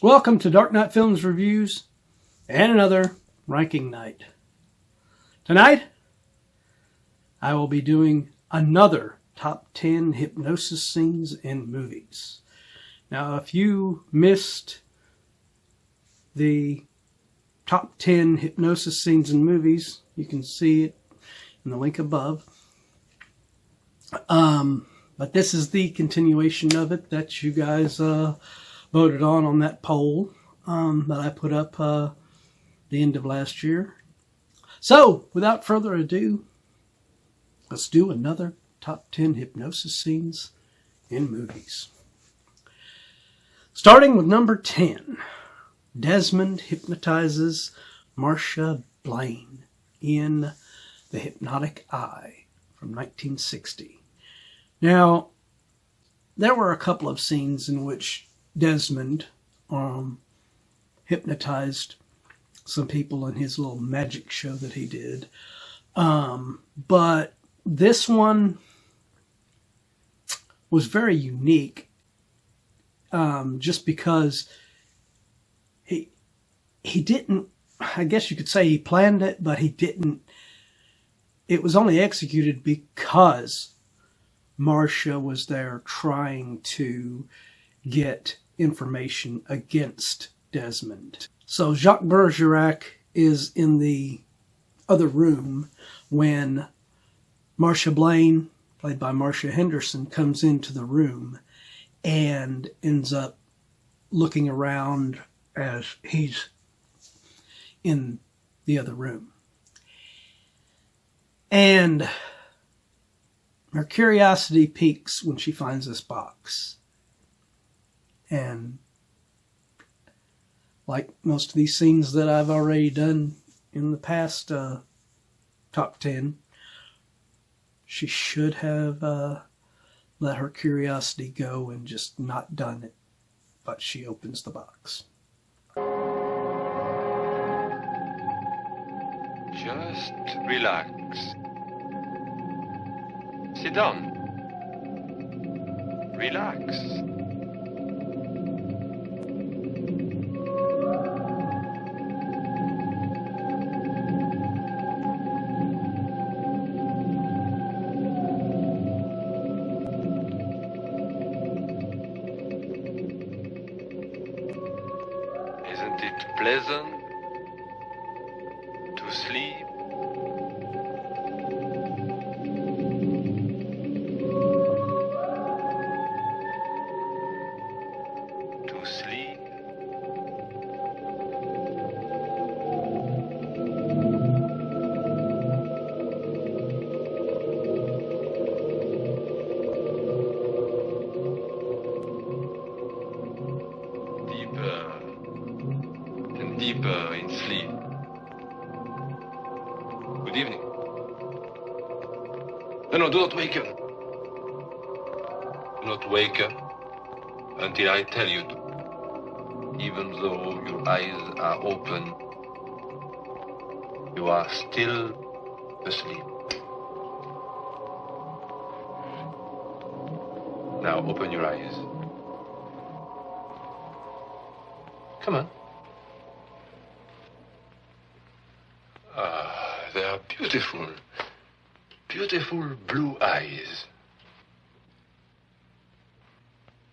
Welcome to Dark Knight Films Reviews and another ranking night. Tonight, I will be doing another top 10 hypnosis scenes in movies. Now, if you missed the top 10 hypnosis scenes in movies, you can see it in the link above. But this is the continuation of it that you guys voted on that poll that I put up the end of last year. So, without further ado, let's do another top 10 hypnosis scenes in movies. Starting with number 10, Desmond hypnotizes Marsha Blaine in The Hypnotic Eye from 1960. Now, there were a couple of scenes in which Desmond hypnotized some people in his little magic show that he did. But this one was very unique just because he didn't, I guess you could say he planned it, but he didn't. It was only executed because Marcia was there trying to get information against Desmond. So Jacques Bergerac is in the other room when Marsha Blaine, played by Marcia Henderson, comes into the room and ends up looking around as he's in the other room. And her curiosity peaks when she finds this box. And like most of these scenes that I've already done in the past top 10, she should have let her curiosity go and just not done it. But she opens the box. Just relax. Sit down. Relax. Isn't it pleasant to sleep? Deeper in sleep. Good evening. No, do not wake up. Do not wake up until I tell you to. Even though your eyes are open, you are still asleep. Now open your eyes. Come on. They are beautiful, beautiful blue eyes.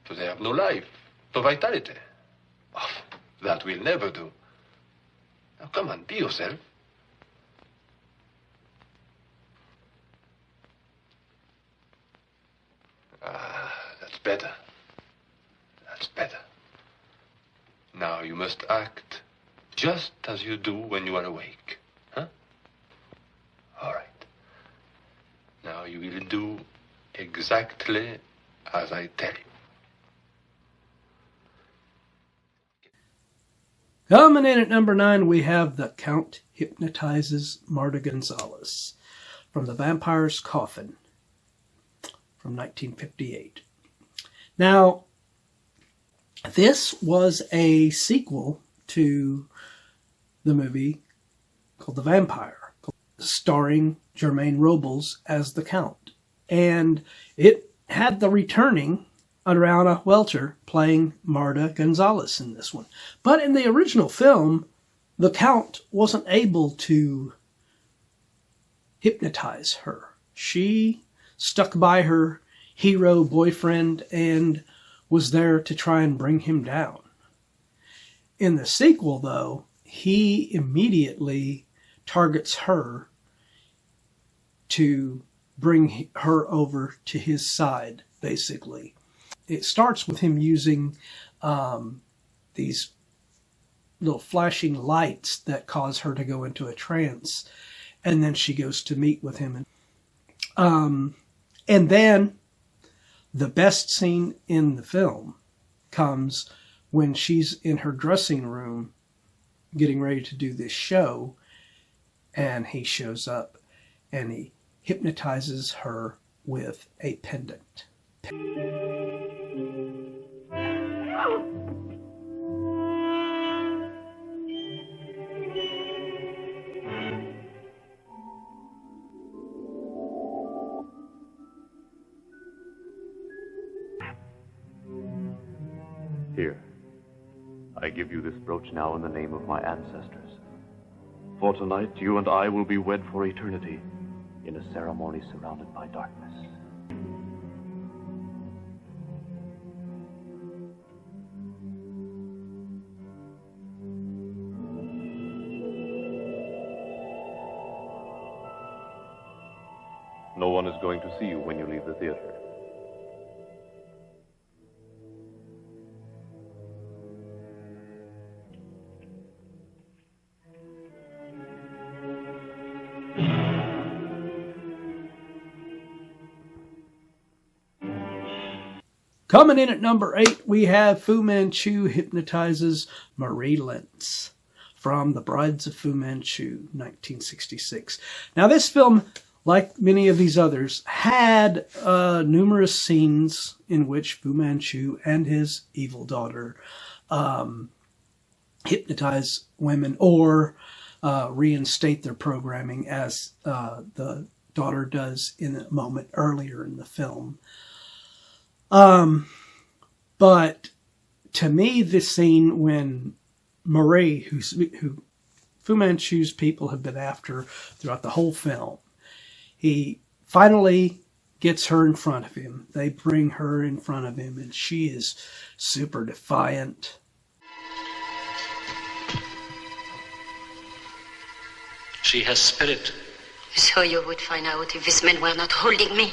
So they have no life, no vitality. Oh, that will never do. Now come on, be yourself. That's better. That's better. Now you must act just as you do when you are awake. All right. Now you will do exactly as I tell you. Coming in at number 9, we have The Count Hypnotizes Marty Gonzalez from The Vampire's Coffin from 1958. Now, this was a sequel to the movie called The Vampire, starring Robeles as the Count. And it had the returning Ariadna Welter playing Marta Gonzalez in this one. But in the original film, the Count wasn't able to hypnotize her. She stuck by her hero boyfriend and was there to try and bring him down. In the sequel, though, he immediately targets her to bring her over to his side, basically. It starts with him using these little flashing lights that cause her to go into a trance, and then she goes to meet with him. And then the best scene in the film comes when she's in her dressing room getting ready to do this show, and he shows up and he hypnotizes her with a pendant. Here, I give you this brooch now in the name of my ancestors. For tonight, you and I will be wed for eternity in a ceremony surrounded by darkness. No one is going to see you when you leave the theater. Coming in at number 8, we have Fu Manchu hypnotizes Marie Lentz from The Brides of Fu Manchu, 1966. Now, this film, like many of these others, had numerous scenes in which Fu Manchu and his evil daughter hypnotize women or reinstate their programming, as the daughter does in a moment earlier in the film. But to me, this scene when Marie, who Fu Manchu's people have been after throughout the whole film, he finally gets her in front of him. They bring her in front of him, and she is super defiant. She has spirit. So you would find out if these men were not holding me.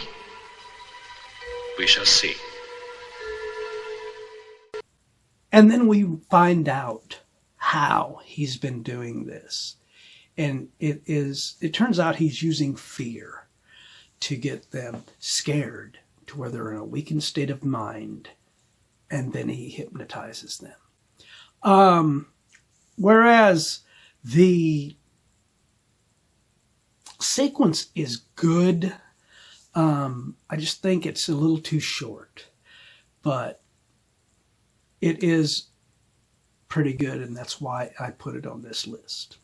We shall see. And then we find out how he's been doing this. And it turns out he's using fear to get them scared to where they're in a weakened state of mind. And then he hypnotizes them. Whereas the sequence is good. I just think it's a little too short, but it is pretty good, and that's why I put it on this list.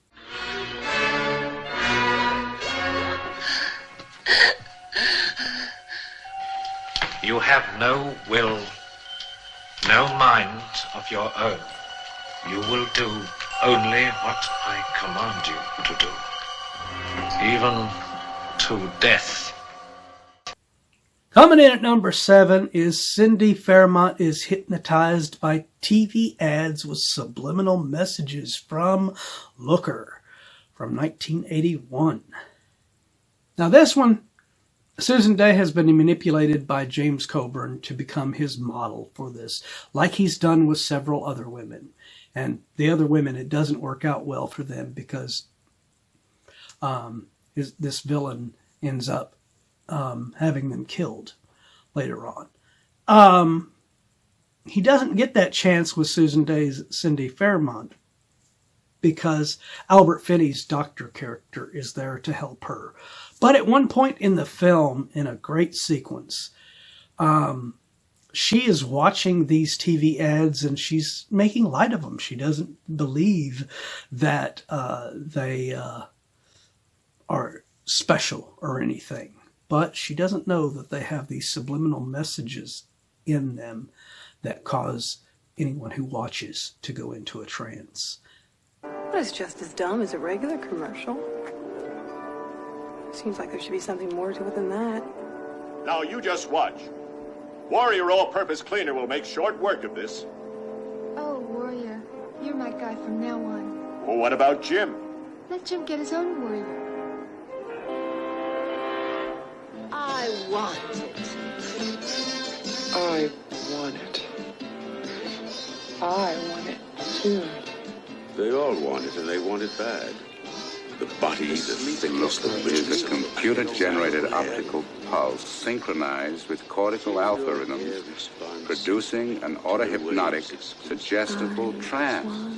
You have no will, no mind of your own. You will do only what I command you to do, even to death. Coming in at number 7 is Cindy Fairmont is hypnotized by TV ads with subliminal messages from Looker from 1981. Now this one, Susan Day has been manipulated by James Coburn to become his model for this, like he's done with several other women. And the other women, it doesn't work out well for them because this villain ends up having them killed later on. He doesn't get that chance with Susan Day's Cindy Fairmont because Albert Finney's doctor character is there to help her. But at one point in the film, in a great sequence, she is watching these TV ads and she's making light of them. She doesn't believe that they are special or anything. But she doesn't know that they have these subliminal messages in them that cause anyone who watches to go into a trance. That's just as dumb as a regular commercial. Seems like there should be something more to it than that. Now you just watch. Warrior All-Purpose Cleaner will make short work of this. Oh, Warrior, you're my guy from now on. Well, what about Jim? Let Jim get his own Warrior. I want it. I want it. I want it, too. They all want it, and they want it bad. The body, the thickness, the is a computer-generated optical pulse synchronized with cortical alpha rhythms, producing an auto-hypnotic, suggestible trance.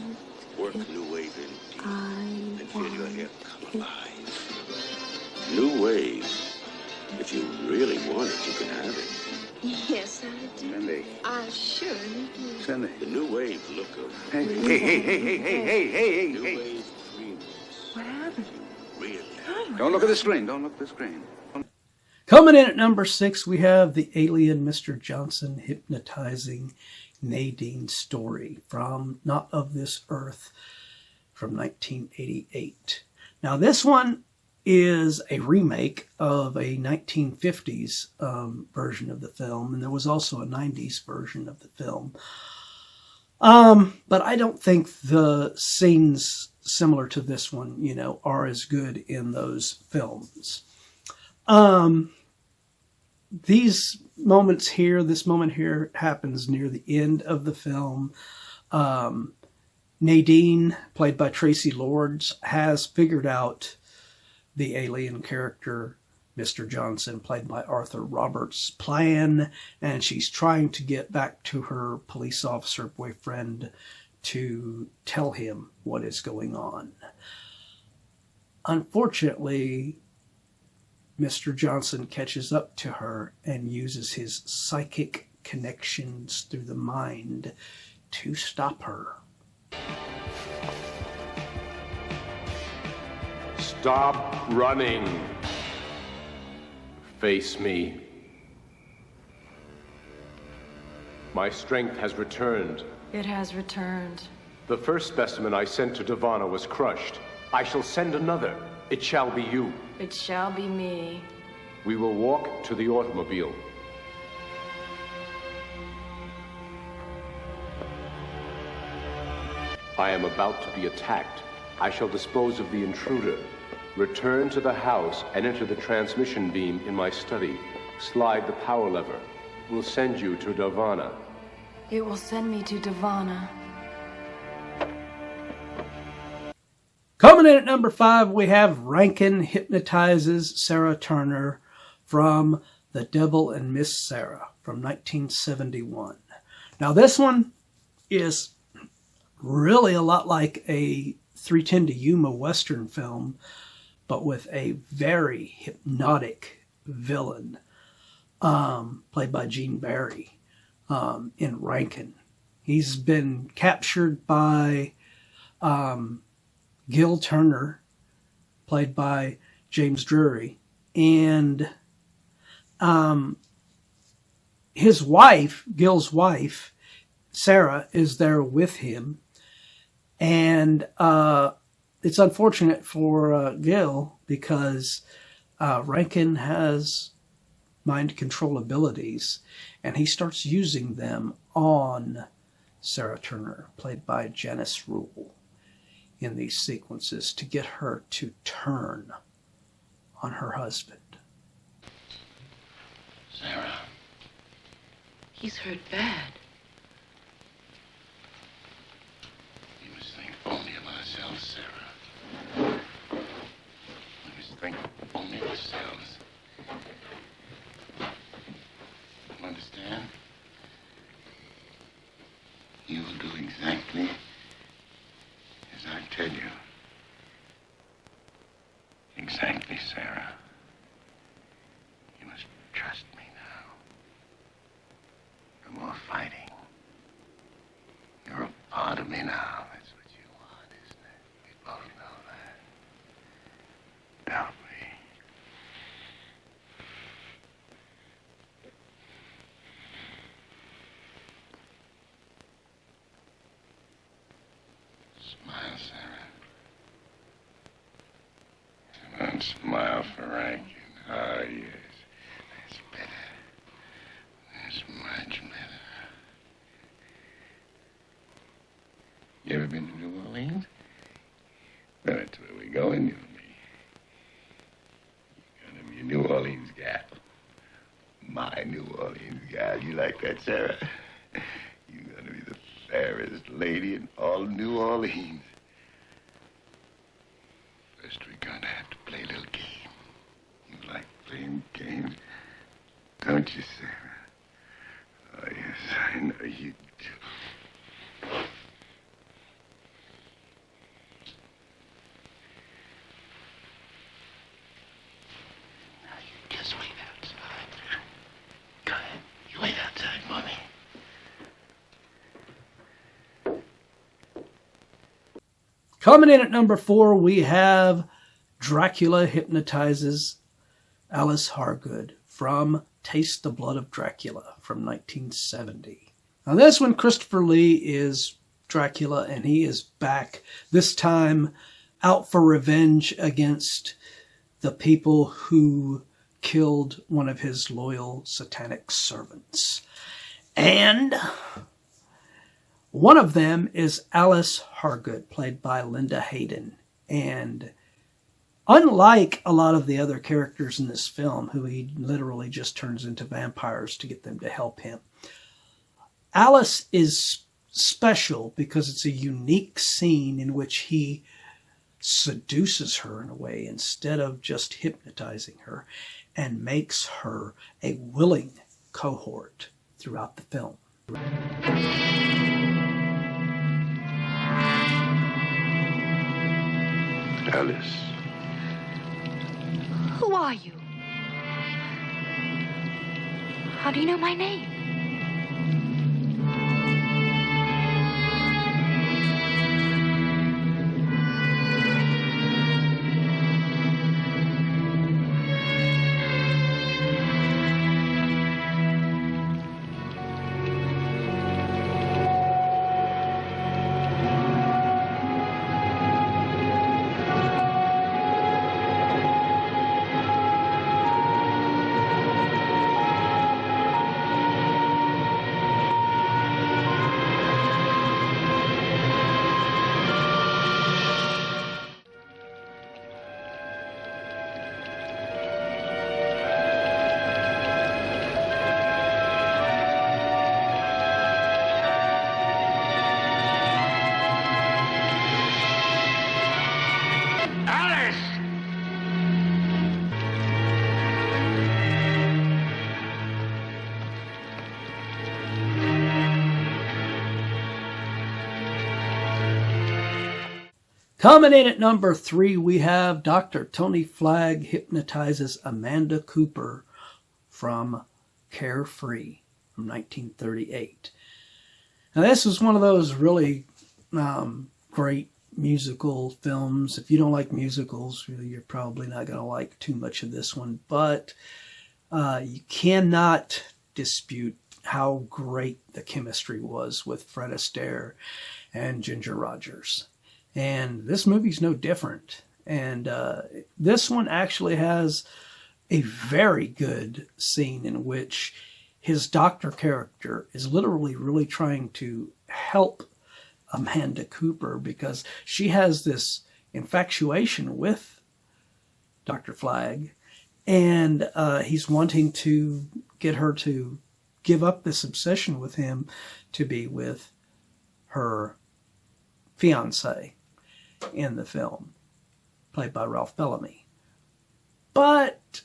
Work new wave in deep, and feel your hair come alive. New wave. If you really want it, you can have it. Yes, I do. Cindy. I surely do. Cindy. The new wave look of... Hey. New wave creams. What happened? Really? Don't look at the screen. Don't look at the screen. Coming in at number 6, we have the alien Mr. Johnson hypnotizing Nadine story from Not of This Earth from 1988. Now, this one is a remake of a 1950s version of the film, and there was also a 90s version of the film. But I don't think the scenes similar to this one, are as good in those films. This moment here happens near the end of the film. Nadine, played by Traci Lords, has figured out the alien character, Mr. Johnson, played by Arthur Roberts' plan, and she's trying to get back to her police officer boyfriend to tell him what is going on. Unfortunately, Mr. Johnson catches up to her and uses his psychic connections through the mind to stop her. Stop running. Face me. My strength has returned. It has returned. The first specimen I sent to Davana was crushed. I shall send another. It shall be you. It shall be me. We will walk to the automobile. I am about to be attacked. I shall dispose of the intruder. Return to the house and enter the transmission beam in my study. Slide the power lever. We'll send you to Davana. It will send me to Davana. Coming in at number 5, we have Rankin hypnotizes Sarah Turner from The Devil and Miss Sarah from 1971. Now this one is really a lot like a 3:10 to Yuma Western film, but with a very hypnotic villain, played by Gene Barry, in Rankin. He's been captured by Gale Turner, played by James Drury, and his wife, Gale's wife, Sarah, is there with him. And it's unfortunate for Gale because Rankin has mind control abilities, and he starts using them on Sarah Turner, played by Janice Rule, in these sequences to get her to turn on her husband. Sarah. He's hurt bad. We must think only of ourselves, Sarah. We must think only of ourselves. You understand? You will do exactly as I tell you. Exactly, Sarah. You must trust me now. No more fighting. You're a part of me now. That's what you want, isn't it? We both know that. Don't we? and smile for Rankin. Oh, yes. That's better. That's much better. You ever been to New Orleans? Well, that's where we're going, you and me. You're gonna be a New Orleans gal. My New Orleans gal. You like that, Sarah? You're gonna be the fairest lady in all New Orleans. First, we're gonna have to play a little game. You like playing games, don't you, Sarah? Oh, yes, I know you do. Now, you just wait outside. Go ahead. You wait outside for me. Coming in at number 4, we have Dracula Hypnotizes Alice Harman from Taste the Blood of Dracula from 1970. Now this one, Christopher Lee is Dracula, and he is back, this time out for revenge against the people who killed one of his loyal satanic servants. And one of them is Alice Harman, played by Linda Hayden. And unlike a lot of the other characters in this film, who he literally just turns into vampires to get them to help him, Alice is special because it's a unique scene in which he seduces her in a way instead of just hypnotizing her, and makes her a willing cohort throughout the film. Alice. Who are you? How do you know my name? Coming in at number 3, we have Dr. Tony Flagg hypnotizes Amanda Cooper from Carefree from 1938. Now this was one of those really great musical films. If you don't like musicals, you're probably not going to like too much of this one, but you cannot dispute how great the chemistry was with Fred Astaire and Ginger Rogers. And this movie's no different. And this one actually has a very good scene in which his doctor character is literally really trying to help Amanda Cooper because she has this infatuation with Dr. Flagg. And he's wanting to get her to give up this obsession with him to be with her fiancé in the film, played by Ralph Bellamy. But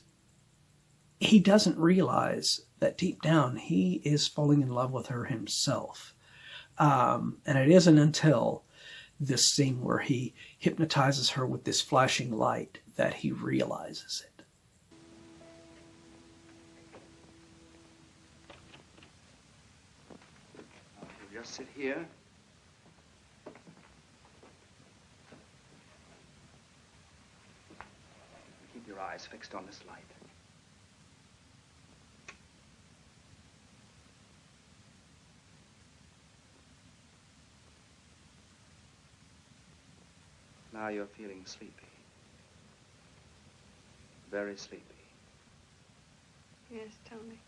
he doesn't realize that deep down he is falling in love with her himself. And it isn't until this scene where he hypnotizes her with this flashing light that he realizes it. You'll just sit here. Keep your eyes fixed on this light. Now you're feeling sleepy. very sleepy. Yes, Tony.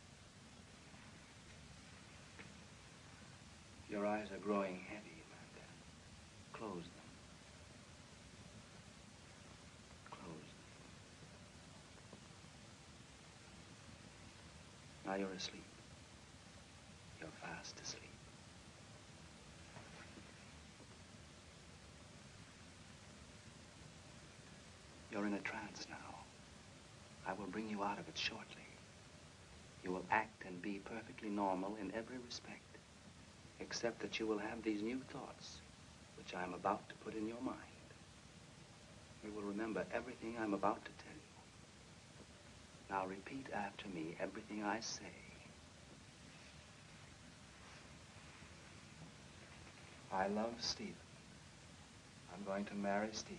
Your eyes are growing heavy, Amanda. Close them. Close them. Now you're asleep. You're fast asleep. You're in a trance now. I will bring you out of it shortly. You will act and be perfectly normal in every respect, except that you will have these new thoughts, which I am about to put in your mind. You will remember everything I'm about to tell you. Now repeat after me everything I say. I love Stephen. I'm going to marry Stephen.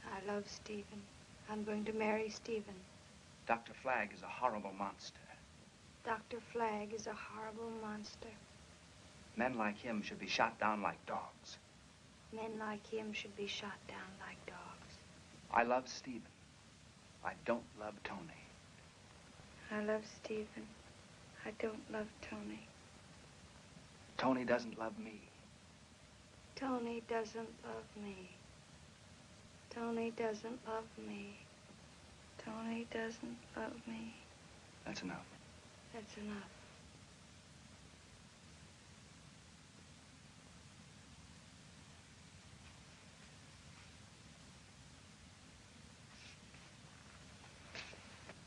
I love Stephen. I'm going to marry Stephen. Dr. Flagg is a horrible monster. Dr. Flagg is a horrible monster. Men like him should be shot down like dogs. Men like him should be shot down like dogs. I love Stephen. I don't love Tony. I love Stephen. I don't love Tony. Tony doesn't love me. Tony doesn't love me. Tony doesn't love me. Tony doesn't love me. That's enough. That's enough.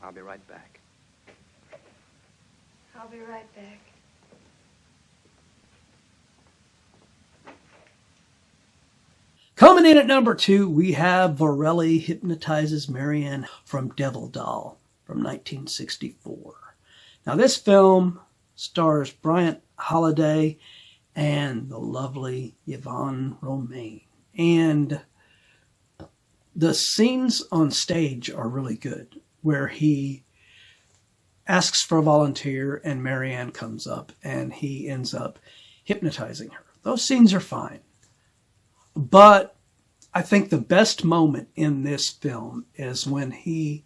I'll be right back. I'll be right back. Coming in at number 2, we have Vorelli Hypnotizes Marianne from Devil Doll from 1964. Now this film stars Bryant, Haliday, and the lovely Yvonne Romain. And the scenes on stage are really good, where he asks for a volunteer and Marianne comes up and he ends up hypnotizing her. Those scenes are fine. But I think the best moment in this film is when he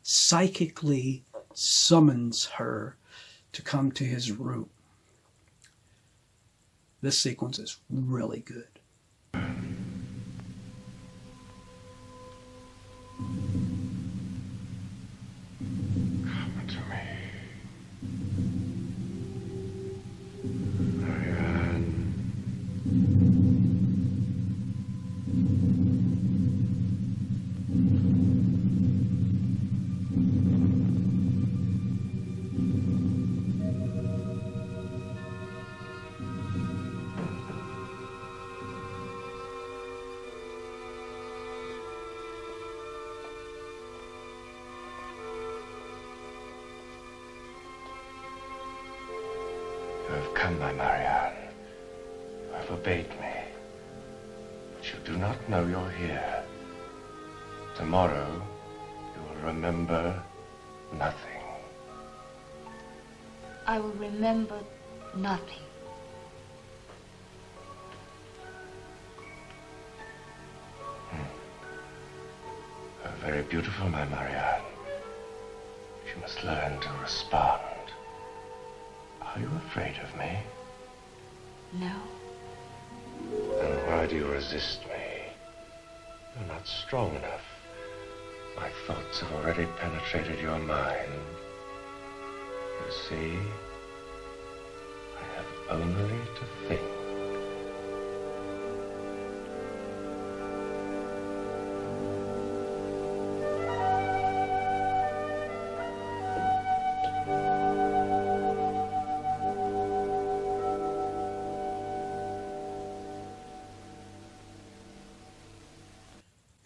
psychically summons her to come to his room. This sequence is really good. You have come, my Marianne. You have obeyed me. But you do not know you're here. Tomorrow, you will remember nothing. I will remember nothing. You're very beautiful, my Marianne. You must learn to respond. Are you afraid of me? No. Then why do you resist me? You're not strong enough. My thoughts have already penetrated your mind. You see, I have only to think.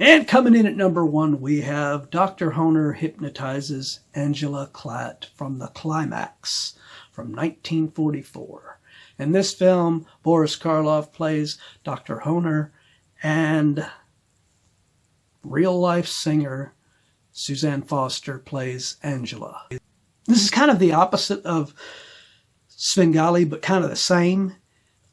And coming in at number 1, we have Dr. Hohner Hypnotizes Angela Clatt from The Climax from 1944. In this film, Boris Karloff plays Dr. Hohner and real-life singer Suzanne Foster plays Angela. This is kind of the opposite of Svengali, but kind of the same.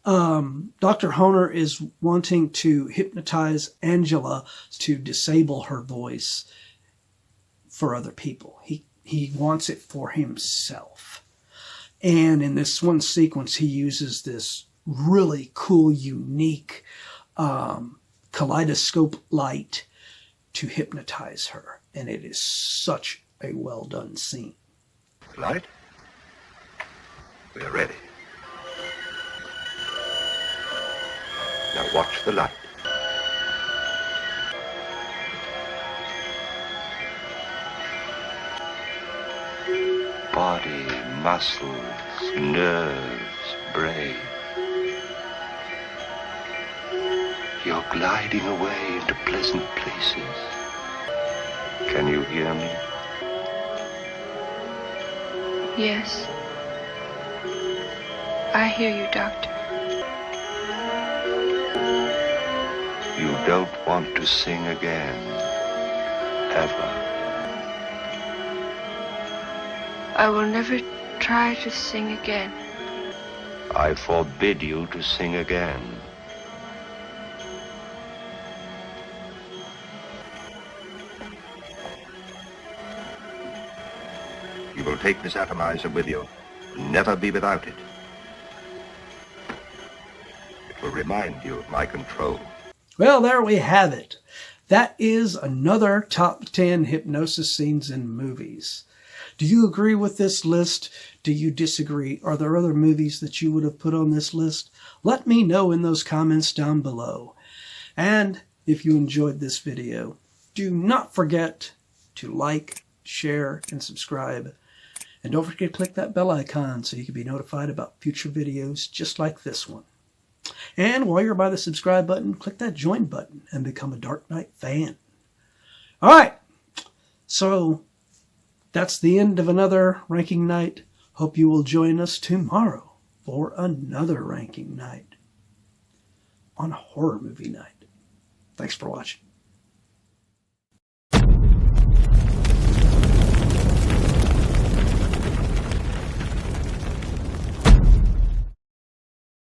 Dr. Hohner is wanting to hypnotize Angela to disable her voice for other people. He wants it for himself. And in this one sequence, he uses this really cool, unique kaleidoscope light to hypnotize her. And it is such a well-done scene. Light? We are ready. Now watch the light. Body, muscles, nerves, brain. You're gliding away into pleasant places. Can you hear me? Yes. I hear you, Doctor. You don't want to sing again, ever. I will never try to sing again. I forbid you to sing again. You will take this atomizer with you. Never be without it. It will remind you of my control. Well, there we have it. That is another top 10 hypnosis scenes in movies. Do you agree with this list? Do you disagree? Are there other movies that you would have put on this list? Let me know in those comments down below. And if you enjoyed this video, do not forget to like, share, and subscribe. And don't forget to click that bell icon so you can be notified about future videos just like this one. And while you're by the subscribe button, click that join button and become a Dark Knight fan. All right. So that's the end of another ranking night. Hope you will join us tomorrow for another ranking night on Horror Movie Night. Thanks for watching.